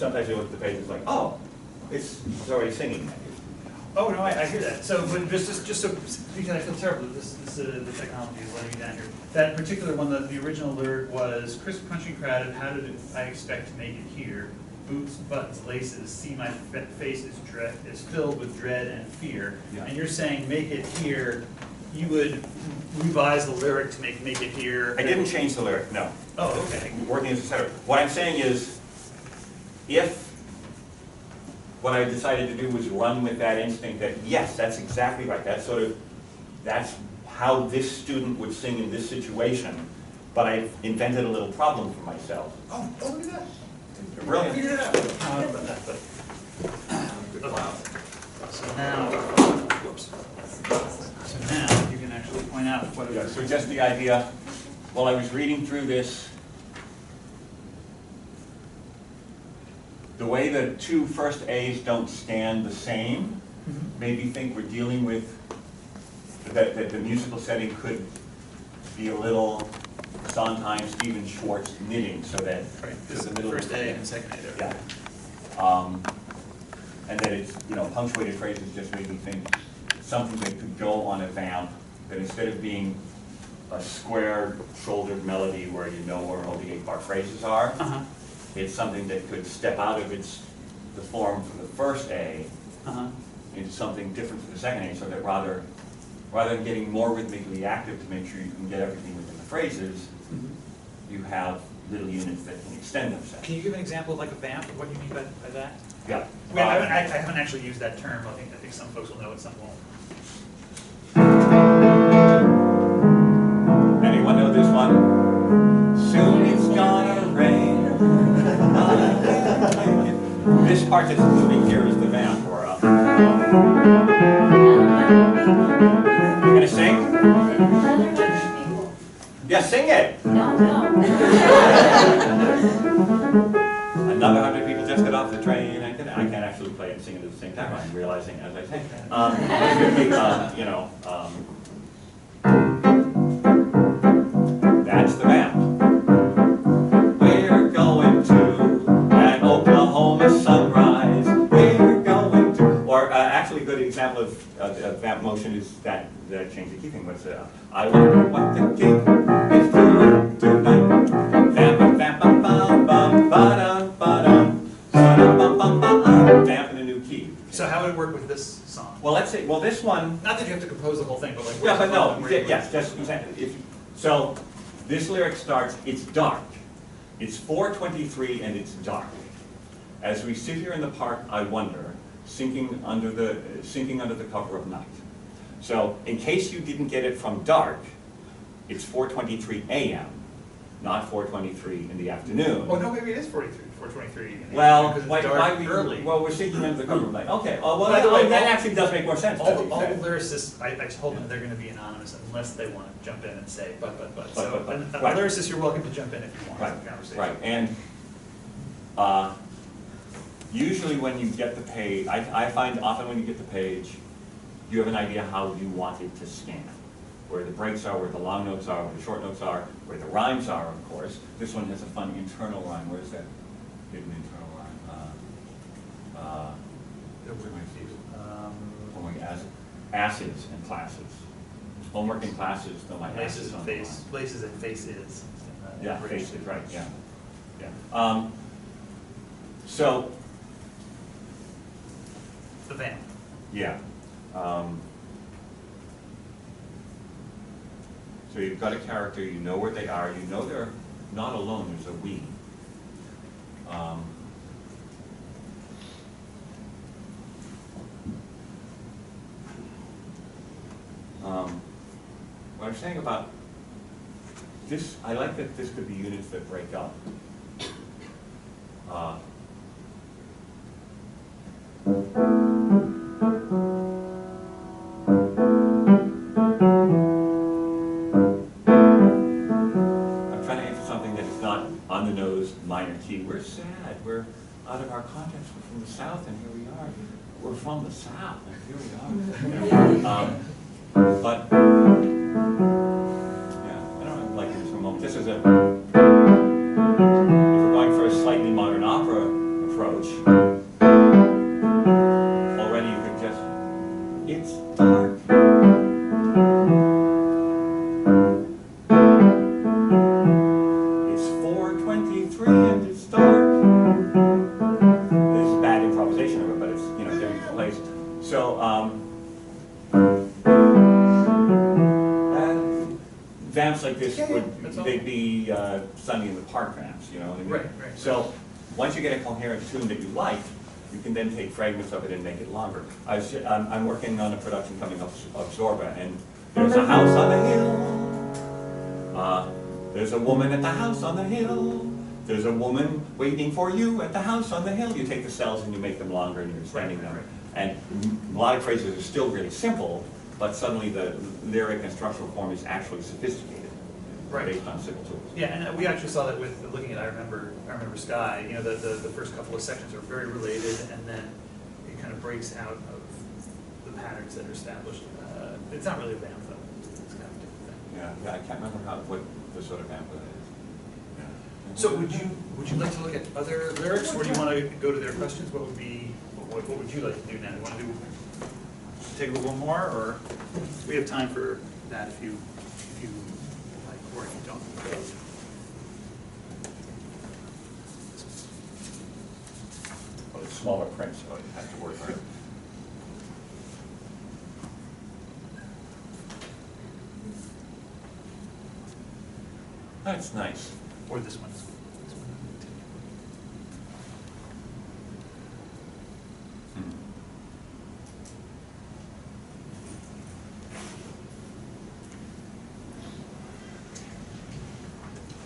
sometimes you look at the page, it's like, oh, it's already singing. Oh no, I hear that. So, but just so because I feel terrible, the technology is letting me down here. That particular one, the original lyric was crisp, crunchy, crowded. How did I expect to make it here? Boots, buttons, laces. See my face is filled with dread and fear. Yeah. And you're saying make it here. You would revise the lyric to make it here. I didn't change the lyric. No. Oh, okay. Working as a setter. What I'm saying is, if what I decided to do was run with that instinct that, yes, that's exactly right. That's how this student would sing in this situation. But I invented a little problem for myself. Oh, look at that. Brilliant. Figured it out. I don't know about that, but. Wow. So now, whoops. So now you can actually point out what it Yeah, is. so just the idea, while I was reading through this, the way the two first A's don't stand the same made me think we're dealing with, that the musical setting could be a little Sondheim, Stephen Schwartz knitting, so that This is the the middle first A and the second A there. Yeah. And that it's, punctuated phrases just made me think something that could go on a vamp, that instead of being a square-shouldered melody where you know where all the 8-bar phrases are, it's something that could step out of the form for the first A into something different for the second A, so that rather than getting more rhythmically active to make sure you can get everything within the phrases, you have little units that can extend themselves. Can you give an example of like a vamp of what you mean by that? Yeah. I haven't actually used that term. I think some folks will know it, some won't. Anyone know this one? Soon it's gonna rain. This part that's moving here is the vamp, or you gonna sing? Yeah, sing it. No. Another 100 people just got off the train. I can't actually play and sing it at the same time. I'm realizing as I sing. That's the vamp. We're going to an Oklahoma sunrise. We're going to, or actually a good example of vamp motion is that change of key thing. What's I wonder what the king is doing tonight. Vamp, vamp, bum, bum, bum, ba-dum, ba-dum, ba-dum, bum, bum, bum, vamp in a new key. So how would it work with this song? Well, let's say, this one. Not that you have to compose the whole thing, but like. Yeah, but no, yes, just exactly. So this lyric starts, it's dark. It's 4:23 and it's dark. As we sit here in the park, I wonder, sinking under the cover of night. So in case you didn't get it from dark, it's 4:23 a.m., not 4:23 in the afternoon. Oh no, maybe it is 4:23. Well, early. Well, we're sinking under the cover of night. Okay. Well, By the way, that actually does make more sense. All the lyricists, I told them they're going to be anonymous unless they want to jump in and say but. So, right. Lyricists, you're welcome to jump in if you want Right. to have a conversation. Right. And usually when you get the page, I find often when you get the page, you have an idea how you want it to scan. Where the breaks are, where the long notes are, where the short notes are, where the rhymes are, of course. This one has a fun internal rhyme. Where is that hidden internal rhyme? Homework acids and classes. Homework and classes, though my Laces acids and on face. Laces and face is. yeah, faces, right, yeah. So, The vamp. yeah. So you've got a character, you know where they are, you know they're not alone, there's a we. What I'm saying about this, I like that this could be units that break up. On the nose, minor key. We're sad. We're out of our context. We're from the South, and here we are. We're from the South, and here we are. But yeah, I don't like this for a moment. This is if we're going for a slightly modern opera approach, already you can just, it's dark. It's 4:23 and it's dark. There's bad improvisation of it, but it's, you know, getting placed. So, vamps like this they'd be Sunday in the Park vamps, you know what I mean? Right. So once you get a coherent tune that you like, you can then take fragments of it and make it longer. I'm working on a production coming up of Zorba, and there's a house on the hill. There's a woman at the house on the hill. There's a woman waiting for you at the house on the hill. You take the cells and you make them longer and you're extending them. And melodic phrases are still really simple, but suddenly the lyric and structural form is actually sophisticated, based on simple tools. Yeah, and we actually saw that with looking at I Remember Sky. You know, the first couple of sections are very related, and then it kind of breaks out of the patterns that are established. It's not really a vamp though. It's kind of a different thing. Yeah, I can't remember what the sort of vamp that is. So would you like to look at other lyrics, or do you want to go to their questions? What would you like to do now? Do you want to take a little more, or we have time for that if you like, or if you don't. Well, it's smaller print, so it has to work hard. That's nice. Or this one.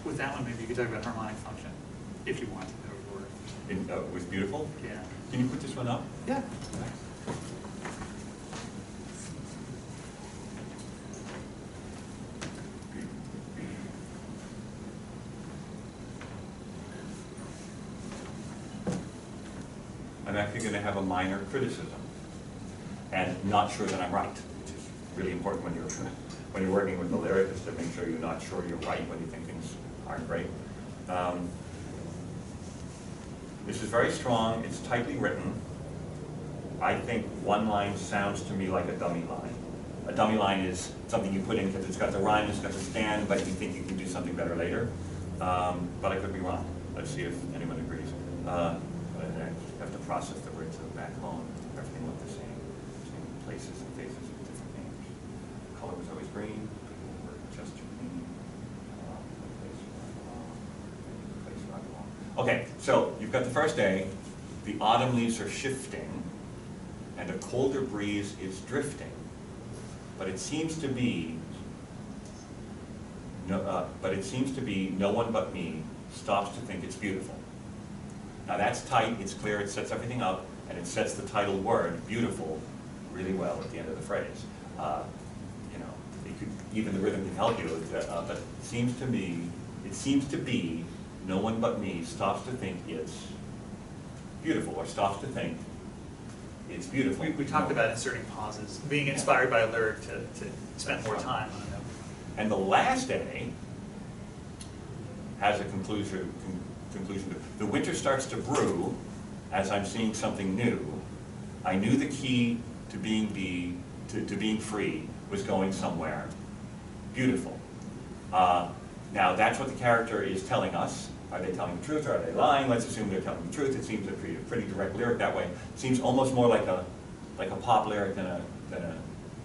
With that one, maybe you could talk about harmonic function, if you want. It was beautiful? Yeah. Can you put this one up? Yeah. I'm actually going to have a minor criticism, and not sure that I'm right, which is really important when you're working with the lyricist, to make sure you're not sure you're right when you think things aren't great. This is very strong. It's tightly written. I think one line sounds to me like a dummy line. A dummy line is something you put in because it's got the rhyme, it's got the stand, but you think you can do something better later. But I could be wrong. Let's see if anyone agrees. But I have to process the words back home. Everything looked the same places and faces with different names. Color was always green. People were just green. Place right along. Okay, so you've got the first day. The autumn leaves are shifting, and a colder breeze is drifting. But it seems to be no one but me stops to think it's beautiful. Now that's tight, it's clear, it sets everything up, and it sets the title word, beautiful, really well at the end of the phrase. You know, even the rhythm can help you, but it seems to be, no one but me stops to think it's beautiful, or stops to think it's beautiful. We talked about inserting pauses, being inspired by a lyric to spend more time on it. And the last A has a conclusion. The winter starts to brew as I'm seeing something new. I knew the key to being free was going somewhere beautiful. Now that's what the character is telling us. Are they telling the truth or are they lying? Let's assume they're telling the truth. It seems a pretty direct lyric that way. It seems almost more like a pop lyric than a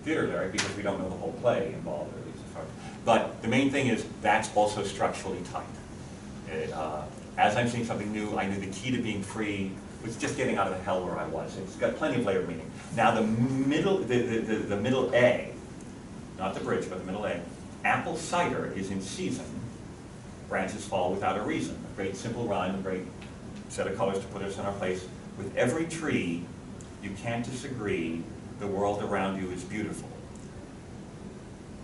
theater lyric, because we don't know the whole play involved, or at least as far. But the main thing is that's also structurally tight. As I'm seeing something new, I knew the key to being free was just getting out of the hell where I was. It's got plenty of layered meaning. Now the middle A, not the bridge, but the middle A, apple cider is in season. Branches fall without a reason. A great simple rhyme, a great set of colors to put us in our place. With every tree, you can't disagree, the world around you is beautiful.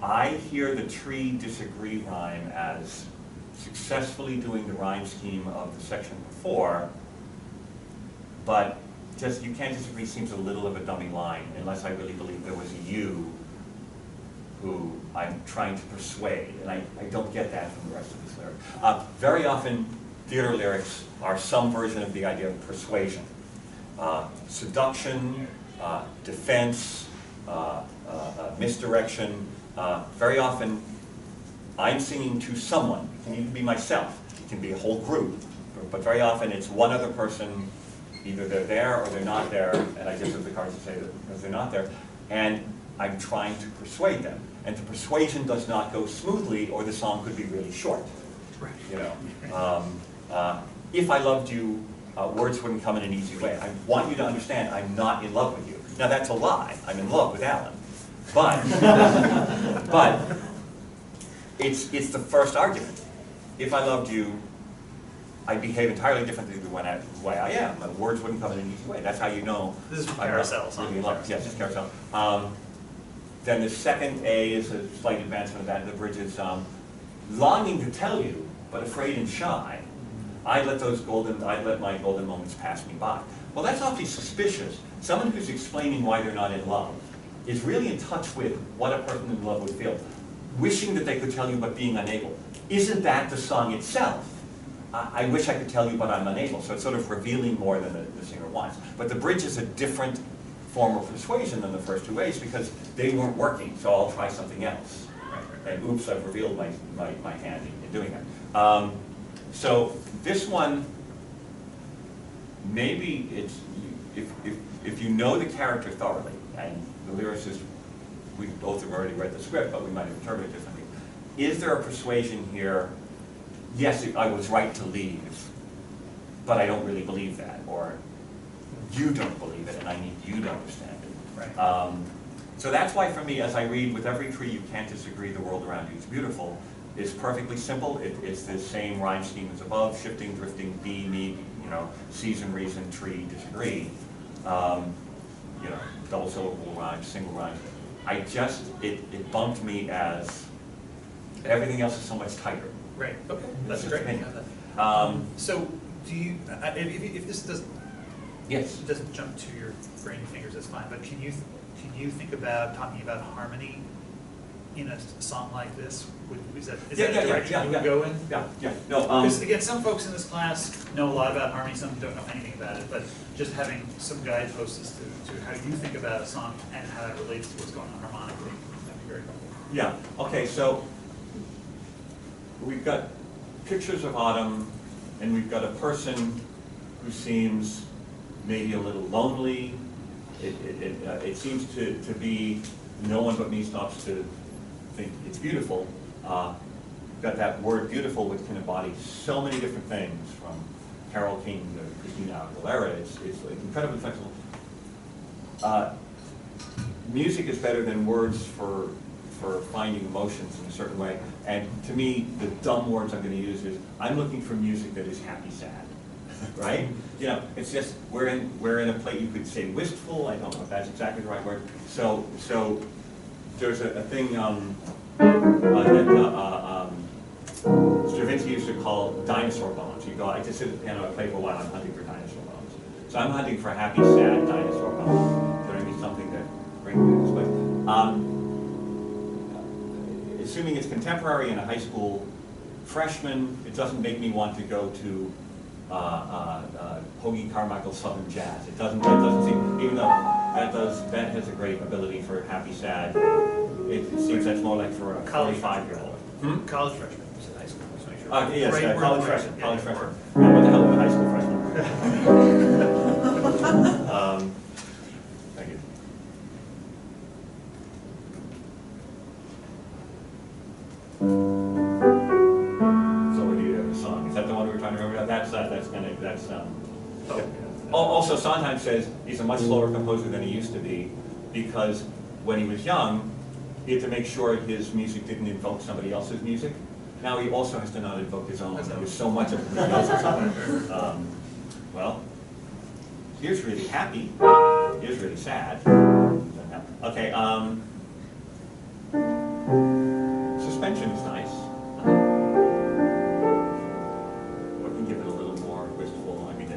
I hear the tree disagree rhyme as successfully doing the rhyme scheme of the section before, but just you can't disagree seems a little of a dummy line, unless I really believe there was a you who I'm trying to persuade, and I don't get that from the rest of this lyric. Very often theater lyrics are some version of the idea of persuasion. Seduction, defense, misdirection. Very often, I'm singing to someone. It can even be myself. It can be a whole group. But very often, it's one other person. Either they're there or they're not there. And I just have the cards to say that because they're not there. And I'm trying to persuade them. And the persuasion does not go smoothly, or the song could be really short. Right. You know, if I loved you, words wouldn't come in an easy way. I want you to understand I'm not in love with you. Now that's a lie. I'm in love with Alan. But, but it's the first argument. If I loved you, I'd behave entirely differently than the way I am. My words wouldn't come in an easy way. That's how you know. This is from I'm Carousel. really in love. Yes, it's Carousel. Then the second A is a slight advancement of that. The bridge is longing to tell you, but afraid and shy. I let my golden moments pass me by. Well, that's awfully suspicious. Someone who's explaining why they're not in love is really in touch with what a person in love would feel. Wishing that they could tell you, but being unable. Isn't that the song itself? I wish I could tell you, but I'm unable. So it's sort of revealing more than the singer wants. But the bridge is a different form of persuasion than the first two ways because they weren't working, so I'll try something else. And oops, I've revealed my hand in doing that. So this one, maybe it's, if you know the character thoroughly, and the lyricist, we both have already read the script, but we might interpret it differently. Is there a persuasion here? Yes, I was right to leave, but I don't really believe that. Or you don't believe it, and I need you to understand it. Right. So that's why for me, as I read, with every tree you can't disagree, the world around you is beautiful, it's perfectly simple. It's the same rhyme scheme as above, shifting, drifting, be, me, you know, season, reason, tree, disagree. You know, double syllable rhymes, single rhymes. It bumped me as everything else is so much tighter. Right, okay, that's great. So, do you, if this doesn't, yes, doesn't jump to your brain fingers, that's fine, but can you think about talking about harmony in a song like this? Is that a direction you would go in? Yeah. No, because again, some folks in this class know a lot about harmony, some don't know anything about it, but just having some guideposts as to how you think about a song and how that relates to what's going on harmonically, that'd be very helpful. Yeah, okay, so we've got pictures of autumn, and we've got a person who seems maybe a little lonely. It seems to be no one but me stops to think it's beautiful. Got that word beautiful, which can embody so many different things, from Carole King to Christina Aguilera. It's like incredibly flexible. Music is better than words for finding emotions in a certain way. And to me, the dumb words I'm going to use is, I'm looking for music that is happy, sad, right? You know, it's just, we're in a place, you could say wistful, I don't know if that's exactly the right word. So there's a thing that Stravinsky used to call dinosaur bones. You go, I just sit at the piano, I play for a while, I'm hunting for dinosaur bones. So I'm hunting for happy, sad dinosaur bones. There may be something that brings me this way. Assuming it's contemporary and a high school freshman, it doesn't make me want to go to Hoagie Carmichael's Southern Jazz. It doesn't seem, even though that has a great ability for happy, sad, it seems that's more like for a 45-year-old. College freshman, you said high school, just make sure. Yes, right, college freshman. College freshman. What the hell is a high school freshman? Thank you. So what do you have a song? Is that the one we were trying to remember? Also, Sondheim says he's a much slower composer than he used to be, because when he was young, he had to make sure his music didn't invoke somebody else's music. Now he also has to not invoke his own. There's so much of it. Well, here's really happy. Here's really sad. Okay. Suspension is nice. What can give it a little more wistful? I mean,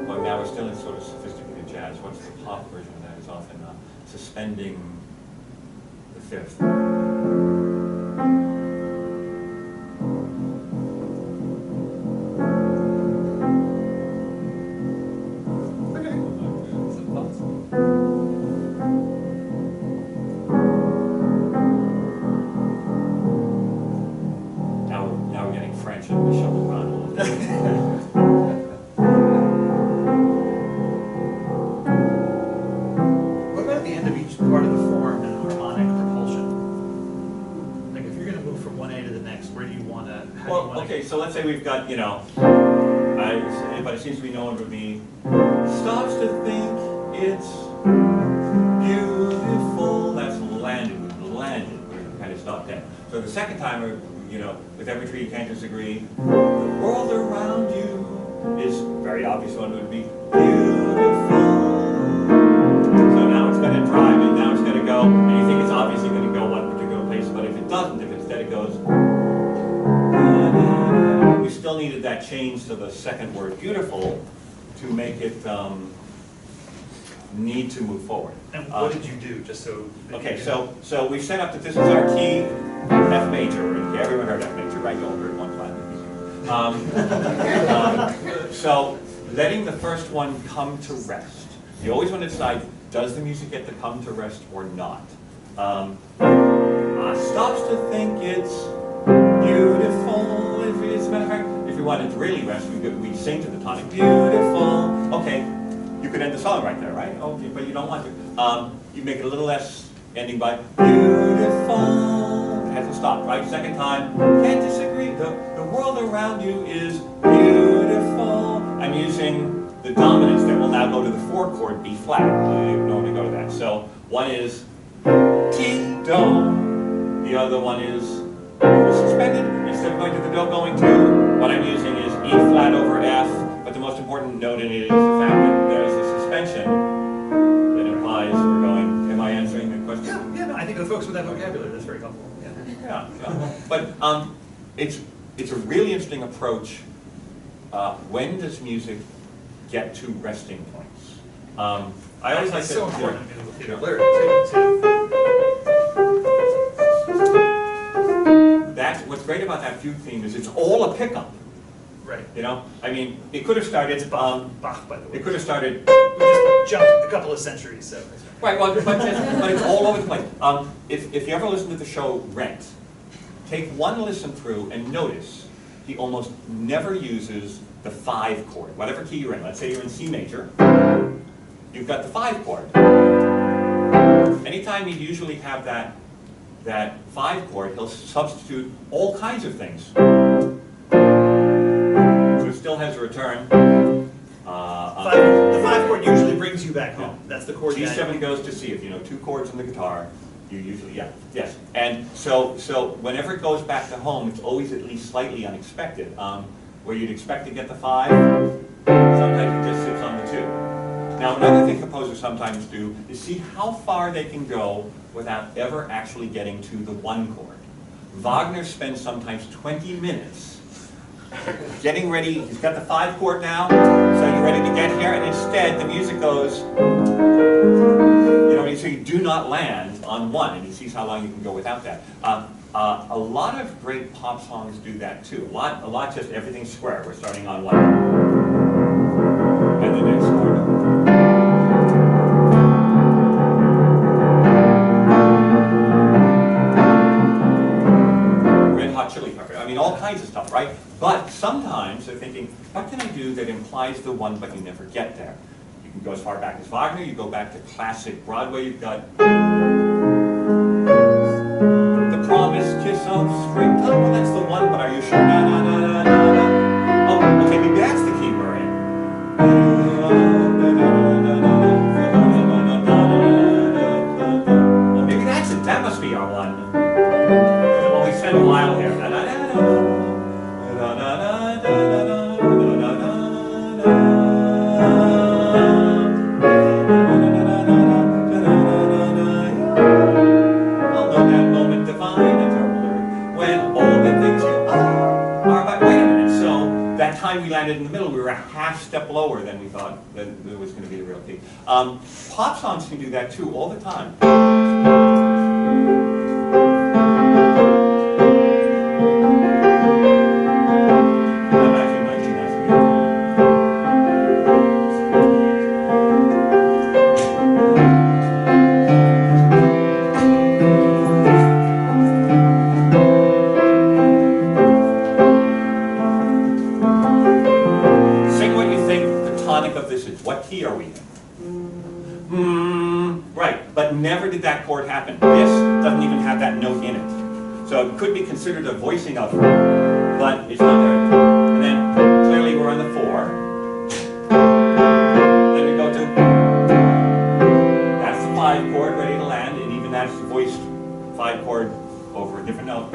well, now we're still in sort of sophisticated jazz. What's the pop version of that? Is often suspending the fifth. so let's say we've got, you know, but it seems to be known to me, stops to think it's beautiful. That's landed. We're kind of stopped there. So the second time, you know, with every tree you can't disagree, the world around you is very obvious one would be beautiful. So now it's going to drive and now it's going to go, and you think it's obviously going to go one particular place, but if it doesn't, if instead it goes, we still needed that change to the second word beautiful to make it need to move forward. And what did you do, just so? Okay, so we set up that this is our key F major. Okay, everyone heard F major, right? You all heard one time. So letting the first one come to rest. You always want to decide, does the music get to come to rest or not? Stops to think it's beautiful. As a matter of fact, if we wanted to really rest, we sing to the tonic. Beautiful. Okay, you could end the song right there, right? Okay, but you don't want to. You make it a little less, ending by beautiful. It hasn't stopped, right? Second time, can't disagree. The world around you is beautiful. I'm using the dominants that will now go to the 4 chord B flat. You normally go to that. So one is T, Do. The other one is suspended. Instead of going to the Do, going to, what I'm using is E flat over F, but the most important note in it is the fact that there's a suspension that implies we're going, am I answering the question? Yeah, no, I think the folks with that vocabulary, that's very helpful. Yeah. But it's a really interesting approach. When does music get to resting points? I always like it's to, so important in you know, lyrics that's what's great about that fugue theme is it's all a pickup. Right. You know, I mean, it could have started. Bach, by the way. It could have started. We just jumped a couple of centuries, so. Right. Well, but it's all over the place. If you ever listen to the show Rent, take one listen through and notice he almost never uses the 5 chord, whatever key you're in. Let's say you're in C major. You've got the 5 chord. Anytime you usually have that 5 chord, he'll substitute all kinds of things. So it still has a return. The 5 chord usually brings you back home. That's the chord. G7 goes to C. If you know 2 chords in the guitar, you usually, yes. And so whenever it goes back to home, it's always at least slightly unexpected. Where you'd expect to get the 5, sometimes it just sits on the 2. Now, another thing composers sometimes do is see how far they can go without ever actually getting to the 1 chord. Wagner spends sometimes 20 minutes getting ready. He's got the 5 chord now, so you're ready to get here, and instead the music goes, you know, so you do not land on 1, and he sees how long you can go without that. A lot of great pop songs do that too. A lot just everything's square. We're starting on 1, and the next chord. I mean, all kinds of stuff, right? But sometimes they're thinking, what can I do that implies the 1 but you never get there? You can go as far back as Wagner, you go back to classic Broadway, you've got The Promised Kiss of Springtime. Well, that's the 1, but are you sure? Na, na, na, na, na, na. Oh, okay, maybe that's the key we're in. Well, maybe that's it. That must be our 1. Well, we spent a while here. We landed in the middle, we were a half step lower than we thought that it was going to be the real key. Pop songs can do that too, all the time. Never did that chord happen. This doesn't even have that note in it. So it could be considered a voicing of but it's not there. And then clearly we're on the 4. Then we go to, that's the 5 chord ready to land, and even that's the voiced 5 chord over a different note.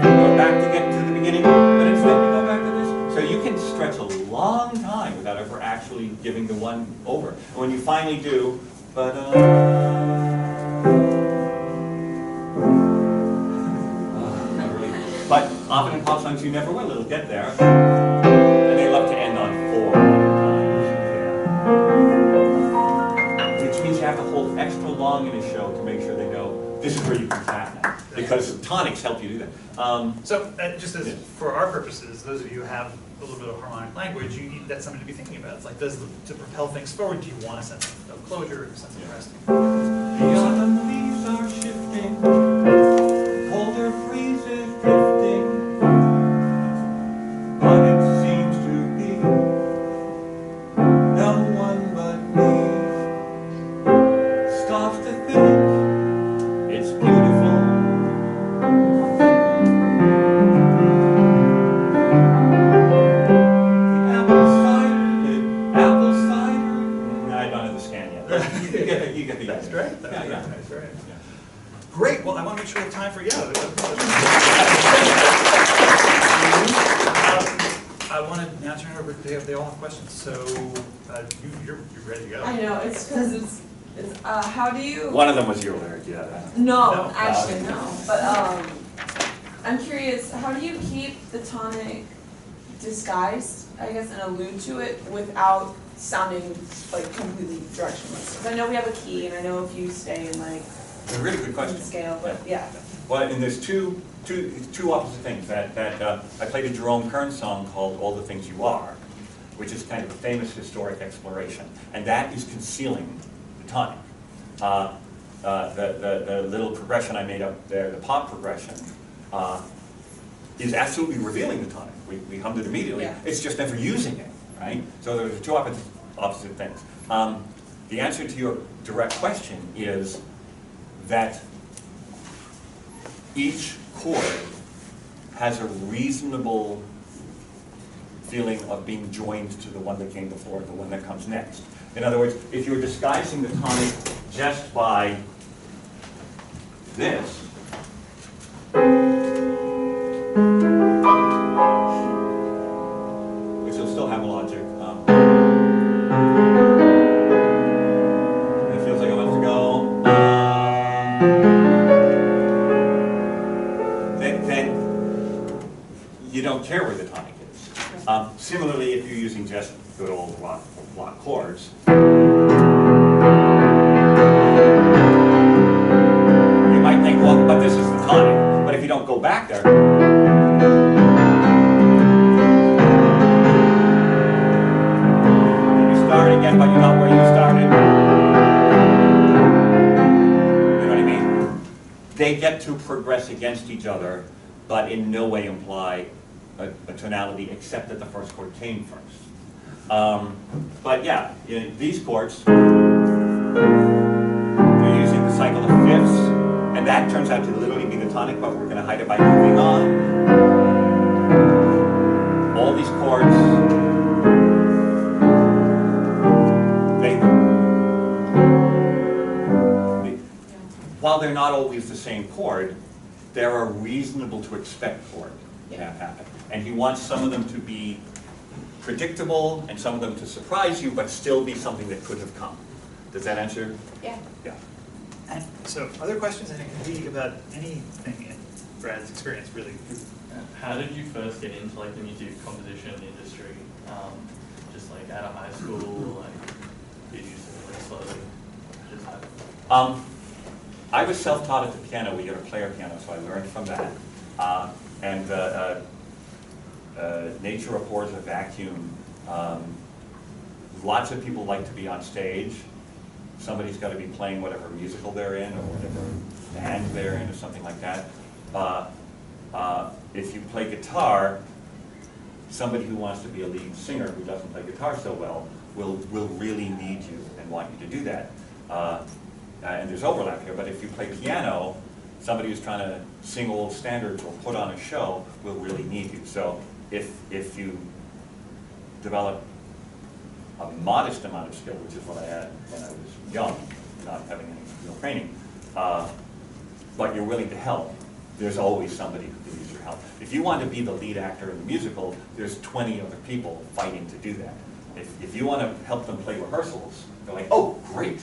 Go back to get to the beginning, but instead we go back to this. So you can stretch a long time without ever actually giving the one over. And when you finally do, but often in pop songs you never will. It'll get there, and they love to end on 4. Which means you have to hold extra long in a show to make sure they know this is where you can tap now, because tonics help you do that. Just as for our purposes, those of you who have a little bit of harmonic language, that's something to be thinking about. It's like, to propel things forward, do you want a sense of closure, a sense of resting? The autumn leaves are shifting, colder breezes drifting, but it seems to be no one but me stops to think it's beautiful. That's great. That's great. Great. Well, I want to make sure we have time for I want to now turn it over. They all have questions. So you're ready to go. I know it's because it's how do you? One of them was your lyric, yeah. No, actually no. But I'm curious. How do you keep the tonic disguised, I guess, and allude to it without sounding like completely directionless? Because I know we have a key, and I know if you stay in like a really good question. Scale, but yeah. Well, and there's two opposite things. That I played a Jerome Kern song called "All the Things You Are," which is kind of a famous historic exploration, and that is concealing the tonic. The little progression I made up there, the pop progression, is absolutely revealing the tonic. We hummed it immediately. Yeah. It's just never using it, right? So there's two opposite things. The answer to your direct question is that each chord has a reasonable feeling of being joined to the one that came before, the one that comes next. In other words, if you're disguising the tonic just by this, which will still have a logic. It feels like it wants to go. Then you don't care where the tonic is. Similarly, if you're using just good old block chords, you might think, well, but this is the tonic. But if you don't go back there, you start again, but you're not where you started. You know what I mean? They get to progress against each other, but in no way imply a tonality except that the first chord came first. But yeah, these chords, they're using the cycle of fifths, and that turns out to literally be the tonic, but we're going to hide it by moving on. All these chords, while they're not always the same chord, they're a reasonable to expect chord to have happen. And he wants some of them to be predictable and some of them to surprise you, but still be something that could have come. Does that answer? Yeah. Yeah. And so, other questions? I think it could be about anything in Brad's experience, really. How did you first get into like the music composition industry? Just like out of high school, like did you sort of like slowly just have? I was self-taught at the piano. We had a player piano, so I learned from that. Nature abhors a vacuum. Lots of people like to be on stage. Somebody's got to be playing whatever musical they're in or whatever band they're in or something like that. If you play guitar, somebody who wants to be a lead singer who doesn't play guitar so well will really need you and want you to do that. And there's overlap here, but if you play piano, somebody who's trying to sing old standards or put on a show will really need you. So if you develop a modest amount of skill, which is what I had when I was young, not having any real training, but you're willing to help, there's always somebody who can use your help. If you want to be the lead actor in the musical, there's 20 other people fighting to do that. If you want to help them play rehearsals, they're like, oh, great,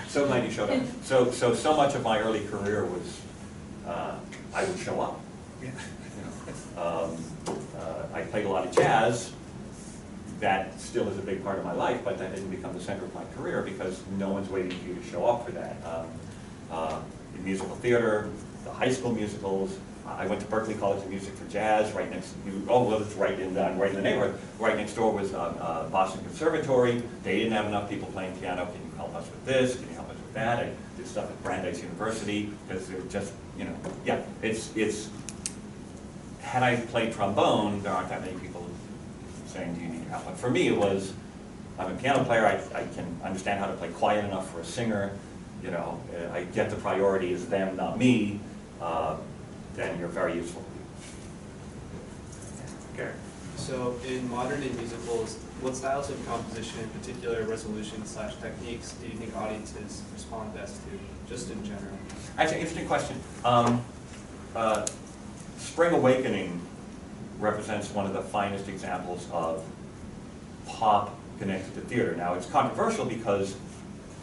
so glad you showed up. So much of my early career was, I would show up. Yeah. I played a lot of jazz. That still is a big part of my life, but that didn't become the center of my career because no one's waiting for you to show up for that. In musical theater, the high school musicals, I went to Berklee College of Music for Jazz, right next to, oh, well, it's right in the neighborhood. Right next door was Boston Conservatory. They didn't have enough people playing piano. Can you help us with this? Can you help us with that? I did stuff at Brandeis University because it was just, you know, yeah, it's, had I played trombone, there aren't that many people saying, do you need help? But for me, it was, I'm a piano player, I can understand how to play quiet enough for a singer, you know, I get the priority is them, not me, then you're very useful. Okay. So in modern day musicals, what styles of composition, in particular resolution/techniques, do you think audiences respond best to, just in general? Actually, interesting question. Spring Awakening represents one of the finest examples of pop connected to theater. Now, it's controversial because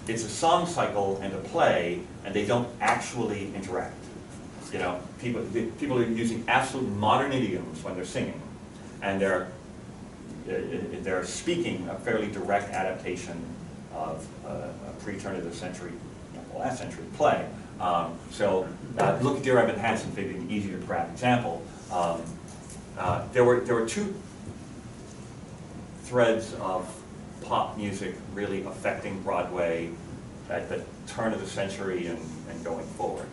it's a song cycle and a play, and they don't actually interact. You know, people are using absolute modern idioms when they're singing, and they're speaking a fairly direct adaptation of a pre-turn of the century, last century play. Look at Dear Evan Hansen, maybe an easier to grab example. There were two threads of pop music really affecting Broadway at the turn of the century and going forward.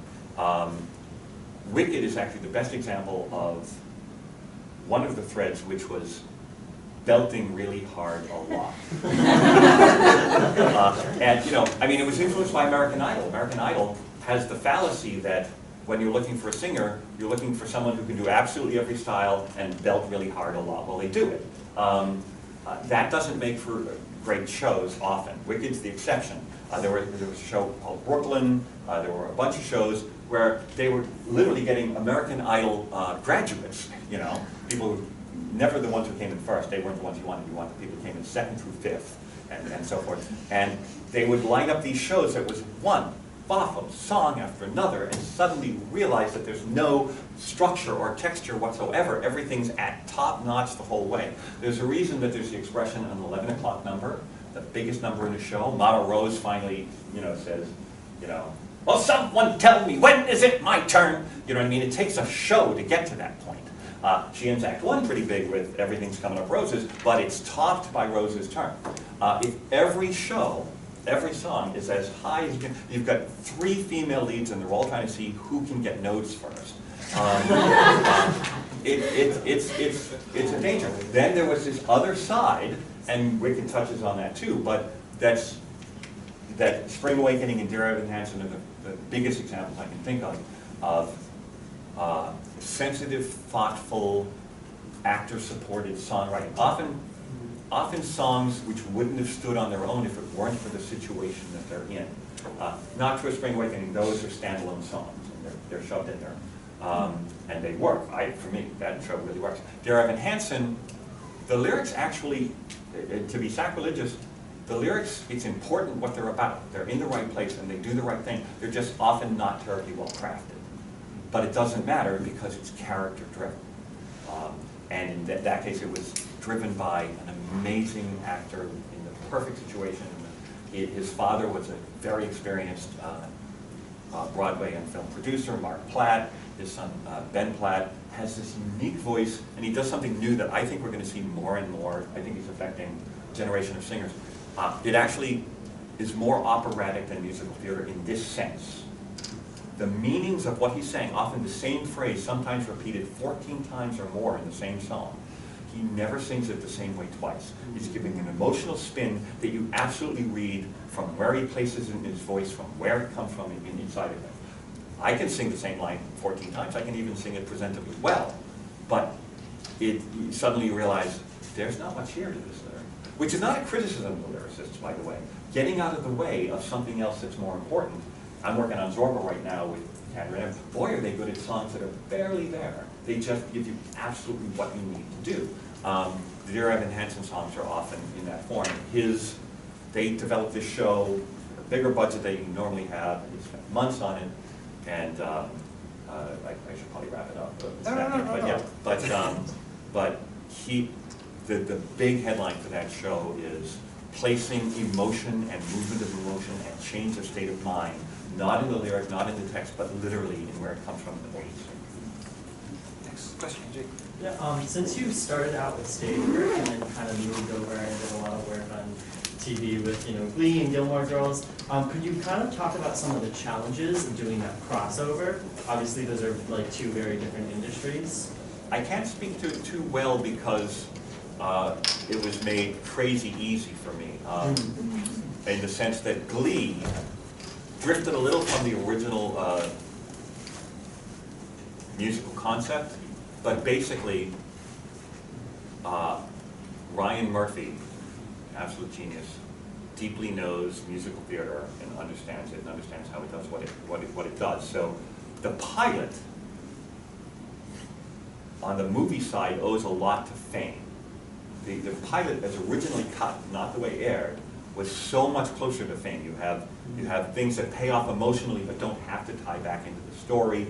Wicked is actually the best example of one of the threads which was belting really hard a lot. And you know, I mean, it was influenced by American Idol. American Idol has the fallacy that when you're looking for a singer, you're looking for someone who can do absolutely every style and belt really hard a lot. Well, they do it. That doesn't make for great shows often. Wicked's the exception. There was a show called Brooklyn. There were a bunch of shows where they were literally getting American Idol graduates, you know, people who, never the ones who came in first. They weren't the ones you wanted. You wanted the people who came in second through fifth and so forth. And they would line up these shows that was one Boffo song after another and suddenly realize that there's no structure or texture whatsoever. Everything's at top notch the whole way. There's a reason that there's the expression an 11 o'clock number, the biggest number in the show. Mama Rose finally, you know, says, you know, well, someone tell me, when is it my turn? You know what I mean? It takes a show to get to that point. She ends Act 1 pretty big with Everything's Coming Up Roses, but it's topped by Rose's turn. If every show, every song is as high as you can, you've got 3 female leads and they're all trying to see who can get notes first. It's a danger. Then there was this other side, and Wicked touches on that too, but that Spring Awakening and Dear Evan Hansen are the biggest examples I can think of sensitive, thoughtful, actor-supported songwriting. Often songs which wouldn't have stood on their own if it weren't for the situation that they're in. Not for Spring Awakening, those are standalone songs, and they're shoved in there. And they work. For me, that show really works. Dear Evan Hansen, the lyrics actually, to be sacrilegious, the lyrics, it's important what they're about. They're in the right place and they do the right thing. They're just often not terribly well crafted. But it doesn't matter because it's character driven. And in that case, it was driven by an amazing actor in the perfect situation. His father was a very experienced Broadway and film producer, Mark Platt. His son, Ben Platt, has this unique voice, and he does something new that I think we're going to see more and more. I think he's affecting a generation of singers. It actually is more operatic than musical theater in this sense. The meanings of what he's saying, often the same phrase, sometimes repeated 14 times or more in the same song. He never sings it the same way twice. He's giving an emotional spin that you absolutely read from where he places in his voice, from where it comes from inside of him. I can sing the same line 14 times. I can even sing it presentably well. But suddenly you realize there's not much here to this lyric, which is not a criticism of the lyricists, by the way. Getting out of the way of something else that's more important. I'm working on Zorba right now with Cameron, and boy, are they good at songs that are barely there. They just give you absolutely what you need to do. The Dear Evan Hansen songs are often in that form. They developed this show, a bigger budget than you normally have. They spent months on it, and I should probably wrap it up. But the big headline for that show is placing emotion and movement of emotion and change of state of mind, not in the lyric, not in the text, but literally in where it comes from in the voice. Next question, Jake. Yeah, since you started out with stage work and then kind of moved over and did a lot of work on TV with, Glee and Gilmore Girls, could you kind of talk about some of the challenges of doing that crossover? Obviously, those are like two very different industries. I can't speak to it too well because it was made crazy easy for me, in the sense that Glee drifted a little from the original musical concept, but basically Ryan Murphy, absolute genius, deeply knows musical theater and understands it and understands how it does what it does. So the pilot on the movie side owes a lot to fame. The pilot, as originally cut, not the way it aired, was so much closer to fame. You have things that pay off emotionally but don't have to tie back into the story.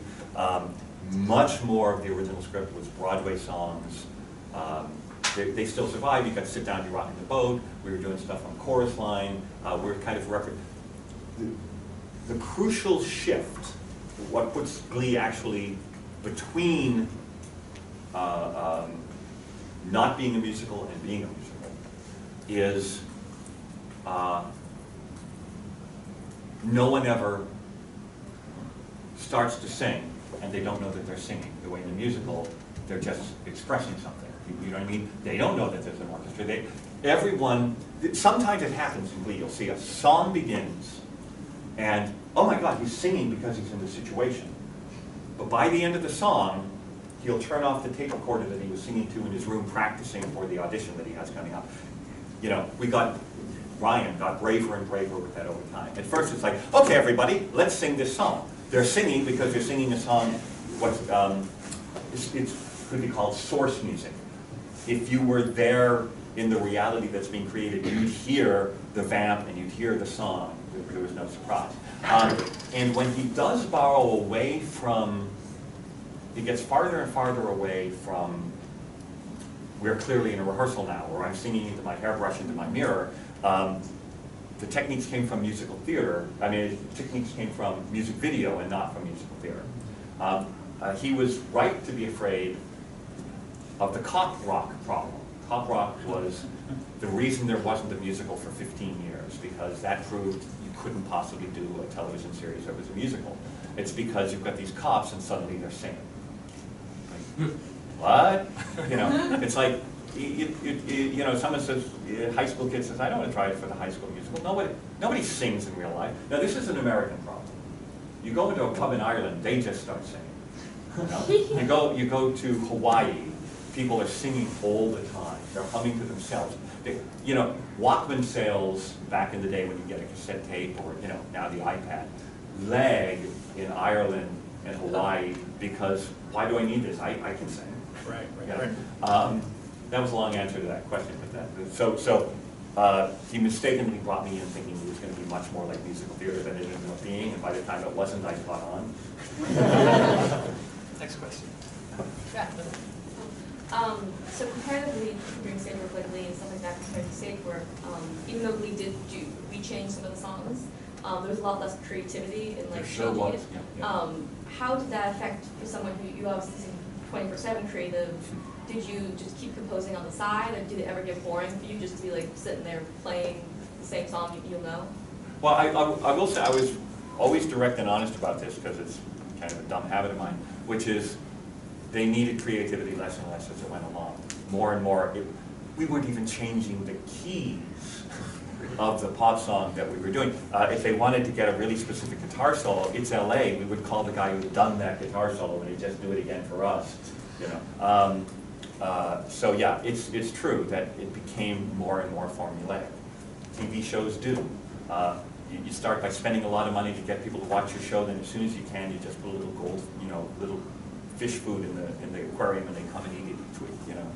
Much more of the original script was Broadway songs. They still survive. You got to sit down, you're rocking the boat. We were doing stuff on Chorus Line. We're kind of the crucial shift, what puts Glee actually between not being a musical and being a musical, is no one ever starts to sing and they don't know that they're singing. The way in the musical, they're just expressing something. You know what I mean? They don't know that there's an orchestra. Sometimes it happens in Glee. You'll see a song begins and, oh my God, he's singing because he's in the situation. But by the end of the song, he'll turn off the tape recorder that he was singing to in his room practicing for the audition that he has coming up. Ryan got braver and braver with that over time. At first it's like, okay everybody, let's sing this song. They're singing because they're singing a song, it could be called source music. If you were there in the reality that's being created, you'd hear the vamp and you'd hear the song. There was no surprise. And when he does borrow away from, he gets farther and farther away from, we're clearly in a rehearsal now, where I'm singing into my hairbrush, into my mirror. The techniques came from musical theater. Techniques came from music video and not from musical theater. He was right to be afraid of the cop rock problem. Cop rock was the reason there wasn't a musical for 15 years, because that proved you couldn't possibly do a television series that was a musical. It's because you've got these cops and suddenly they're singing. Like, what? It's like, someone says, high school kid says, I don't want to try it for the high school musical. Nobody sings in real life. Now this is an American problem. You go into a pub in Ireland, they just start singing. You go to Hawaii, people are singing all the time. They're humming to themselves. Walkman sales back in the day when you get a cassette tape or, now the iPad, lag in Ireland and Hawaii because why do I need this? I can sing. Right. That was a long answer to that question. He mistakenly brought me in thinking it was going to be much more like musical theater than it ended up being, and by the time it wasn't, I caught on. Next question. Yeah. So comparatively, doing stage work like Glee and stuff like that compared to stage work, even though Glee we changed some of the songs, there was a lot less creativity in changing it. Yeah. How did that affect for someone who you obviously seem 24/7 creative? Did you just keep composing on the side, and did it ever get boring for you just to be sitting there playing the same song you'll know? Well, I will say I was always direct and honest about this because it's kind of a dumb habit of mine, which is they needed creativity less and less as it went along. More and more, we weren't even changing the keys. of the pop song that we were doing. If they wanted to get a really specific guitar solo, it's LA, we would call the guy who'd done that guitar solo and he'd just do it again for us, you know. So yeah, it's true that it became more and more formulaic. TV shows do. You start by spending a lot of money to get people to watch your show, then as soon as you can, you just put a little gold, you know, little fish food in the aquarium and they come and eat it each week, you know.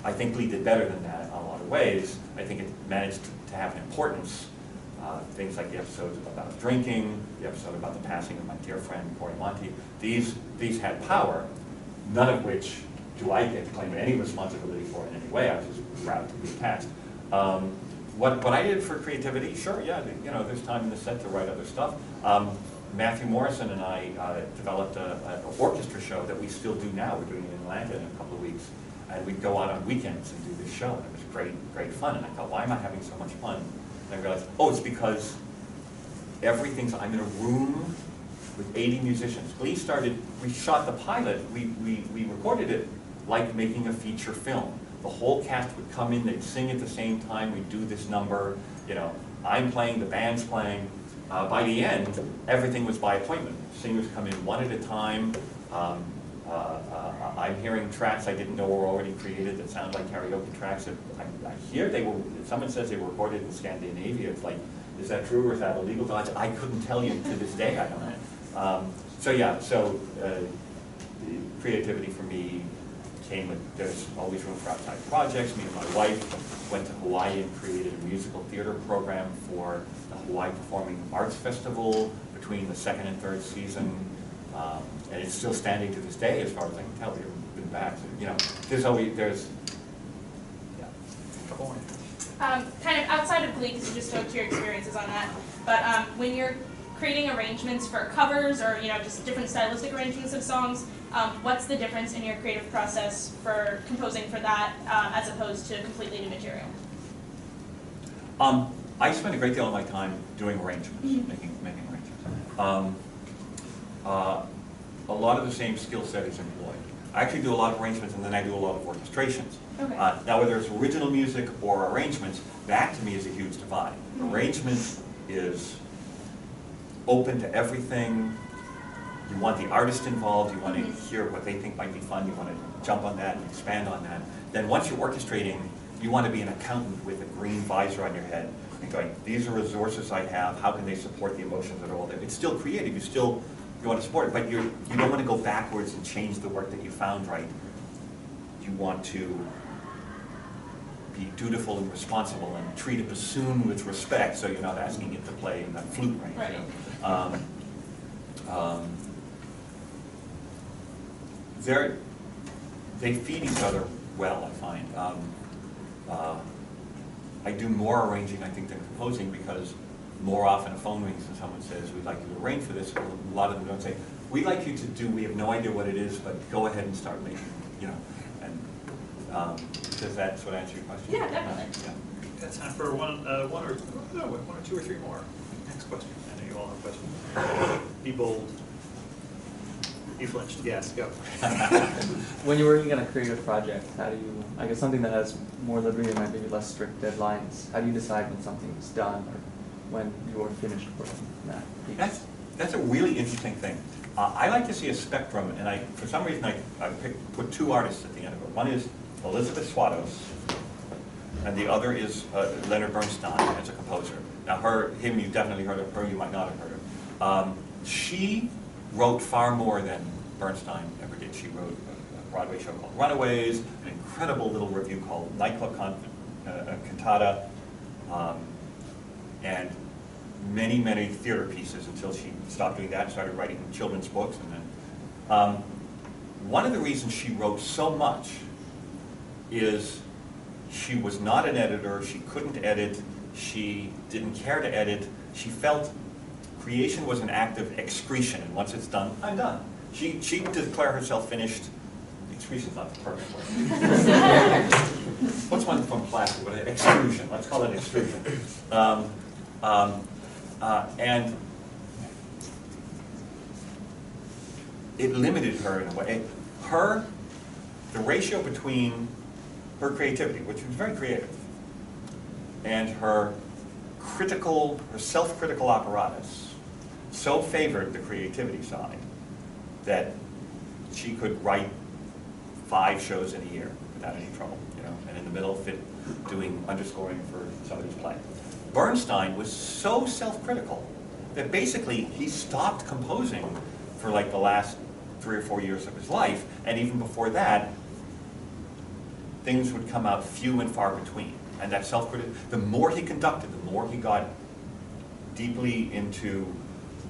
I think Glee did better than that in a lot of ways. I think it managed to have an importance. Things like the episodes about drinking, the episode about the passing of my dear friend Cory Monteith. These had power, none of which do I get to claim any responsibility for in any way. I was just proud to be attached. What I did for creativity, sure, yeah, you know, there's time in the set to write other stuff. Matthew Morrison and I developed an orchestra show that we still do now. We're doing it in Atlanta in a couple of weeks. And we'd go out on weekends and do this show, and it was great fun. And I thought, why am I having so much fun? And I realized, oh, it's because I'm in a room with 80 musicians. Glee started, we shot the pilot, we recorded it like making a feature film. The whole cast would come in, they'd sing at the same time, we'd do this number, you know, I'm playing, the band's playing. By the end, everything was by appointment. Singers come in one at a time. I'm hearing tracks I didn't know were already created that sound like karaoke tracks. I hear someone says they were recorded in Scandinavia. It's like, is that true or is that illegal? I couldn't tell you to this day, I don't know. So yeah, creativity for me came with, there's always room for outside projects. Me and my wife went to Hawaii and created a musical theater program for the Hawaii Performing Arts Festival between the second and third season. And it's still standing to this day, as far as I can tell. We've been back. So, you know, yeah. Kind of outside of Glee, because you just spoke to your experiences on that, but when you're creating arrangements for covers or, you know, just different stylistic arrangements of songs, what's the difference in your creative process for composing for that as opposed to completely new material? I spend a great deal of my time doing arrangements, making arrangements. A lot of the same skill set is employed. I actually do a lot of arrangements and then I do a lot of orchestrations. Okay. Now whether it's original music or arrangements, that to me is a huge divide. Arrangement is open to everything. You want the artist involved, you want to hear what they think might be fun, you want to jump on that and expand on that. Then once you're orchestrating, you want to be an accountant with a green visor on your head and going, these are resources I have, how can they support the emotions that are all there? It's still creative, you want to support it, but you don't want to go backwards and change the work that you found right. You want to be dutiful and responsible and treat a bassoon with respect, so you're not asking it to play in that flute range. Right. You know? They feed each other well, I find. I do more arranging, I think, than composing because more often a phone rings and someone says, we'd like you to arrange for this. A lot of them don't say, we'd like you to do, we have no idea what it is, but go ahead and start making, you know. And does that sort of answer your question? Yeah, definitely. Yeah. Got time for one or two or three more. Next question. I know you all have questions. Be bold. You flinched. Yes, go. When you're working on a creative project, how do you, I guess something that has more liberty and maybe less strict deadlines, how do you decide when something's done or when you're finished working on that piece? That's a really interesting thing. I like to see a spectrum, and for some reason I put two artists at the end of it. One is Elizabeth Swados, and the other is Leonard Bernstein as a composer. Now him you've definitely heard of, her you might not have heard of. She wrote far more than Bernstein ever did. She wrote a Broadway show called Runaways, an incredible little review called Nightclub Cantata, and many theater pieces until she stopped doing that and started writing children's books. And then one of the reasons she wrote so much is she was not an editor, she couldn't edit, she didn't care to edit, she felt creation was an act of excretion, and once it's done, I'm done. She'd declare herself finished. Excretion's not the perfect word. What's one from plastic? Extrusion, let's call it extrusion. And it limited her in a way. The ratio between her creativity, which was very creative, and her critical or self-critical apparatus so favored the creativity side that she could write 5 shows in a year without any trouble, you know, and in the middle fit doing underscoring for somebody's play. Bernstein was so self-critical that basically he stopped composing for like the last 3 or 4 years of his life, and even before that, things would come out few and far between. And that self-criticism, the more he conducted, the more he got deeply into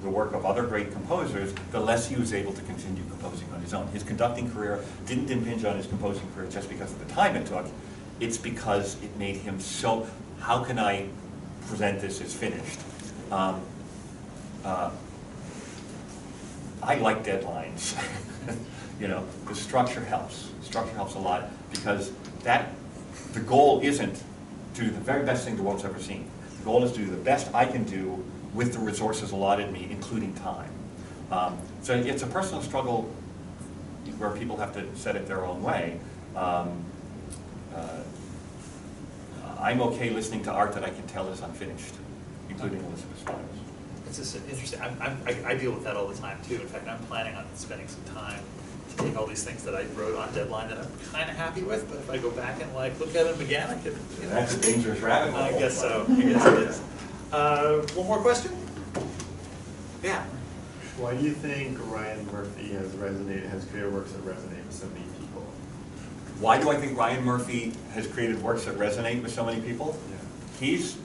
the work of other great composers, the less he was able to continue composing on his own. His conducting career didn't impinge on his composing career just because of the time it took. It's because it made him so, how can I present this as finished? I like deadlines. You know, the structure helps. Structure helps a lot because the goal isn't to do the very best thing the world's ever seen. The goal is to do the best I can do with the resources allotted me, including time. So it's a personal struggle where people have to set it their own way. I'm okay listening to art that I can tell is unfinished, including Elizabeth Stiles. It's just interesting. I deal with that all the time too. In fact, I'm planning on spending some time to take all these things that I wrote on deadline that I'm kind of happy with, but if I go back and like look at them again, I could. You know, that's a dangerous rabbit hole. I guess so. I guess it is. One more question? Yeah. Why do you think Ryan Murphy has created works that resonate with so many people? Why do I think Ryan Murphy has created works that resonate with so many people? Yeah. He's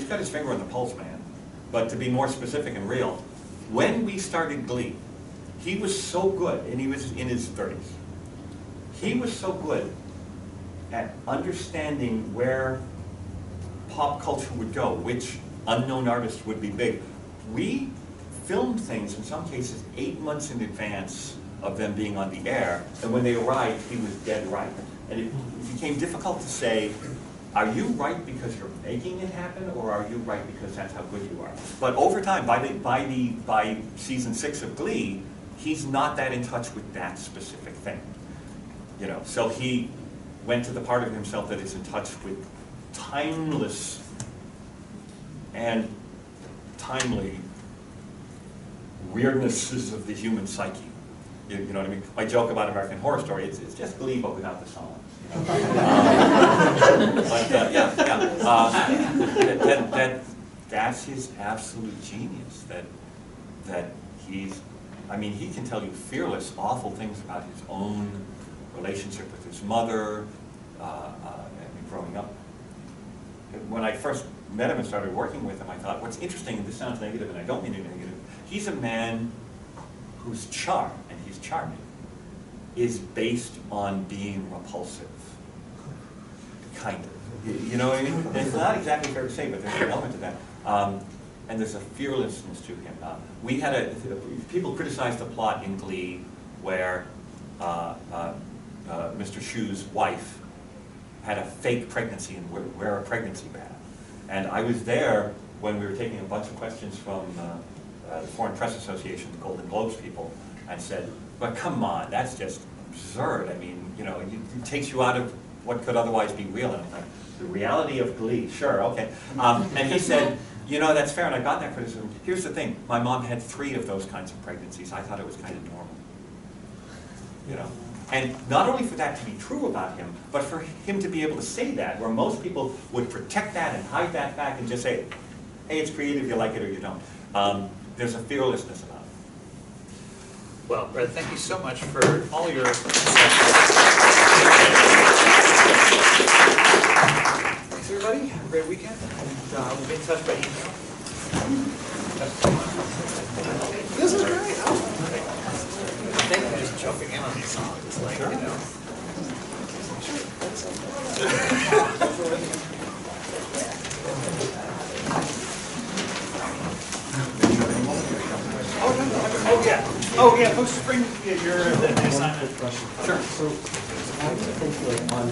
got his finger on the pulse, man. But to be more specific and real, when we started Glee, he was so good, and he was in his 30s. He was so good at understanding where pop culture would go, which unknown artists would be big. We filmed things, in some cases, 8 months in advance of them being on the air, and when they arrived, he was dead right. And it became difficult to say, are you right because you're making it happen, or are you right because that's how good you are? But over time, by season 6 of Glee, he's not that in touch with that specific thing. You know, so he went to the part of himself that is in touch with timeless and timely weirdnesses of the human psyche. You know what I mean? My joke about American Horror Story, it's just Glee, but without the songs. You know? That's his absolute genius. That he's, I mean, he can tell you fearless, awful things about his own relationship with his mother, growing up. When I first met him and started working with him, I thought, what's interesting, and this sounds negative, and I don't mean it negative, he's a man whose charm, and he's charming, is based on being repulsive. Kind of. You know what I mean? And it's not exactly fair to say, but there's an element to that. And there's a fearlessness to him. We had people criticized the plot in Glee where Mr. Shu's wife had a fake pregnancy and wear a pregnancy badge. And I was there when we were taking a bunch of questions from the Foreign Press Association, the Golden Globes people, and said, but come on, that's just absurd. I mean, you know, it takes you out of what could otherwise be real. And I'm like, the reality of Glee, sure, okay. And he said, you know, that's fair, and I got that criticism. Here's the thing, my mom had 3 of those kinds of pregnancies. I thought it was kind of normal, you know. And not only for that to be true about him, but for him to be able to say that, where most people would protect that and hide that fact and just say, hey, it's creative, you like it or you don't. There's a fearlessness about it. Well, Brett, thank you so much for all your... Thanks, everybody. Have a great weekend. And we'll be in touch by email. This is great. Thank you for just jumping in on these songs. It's like, you know. Oh yeah, folks, bring your assignment. Sure. So I think like on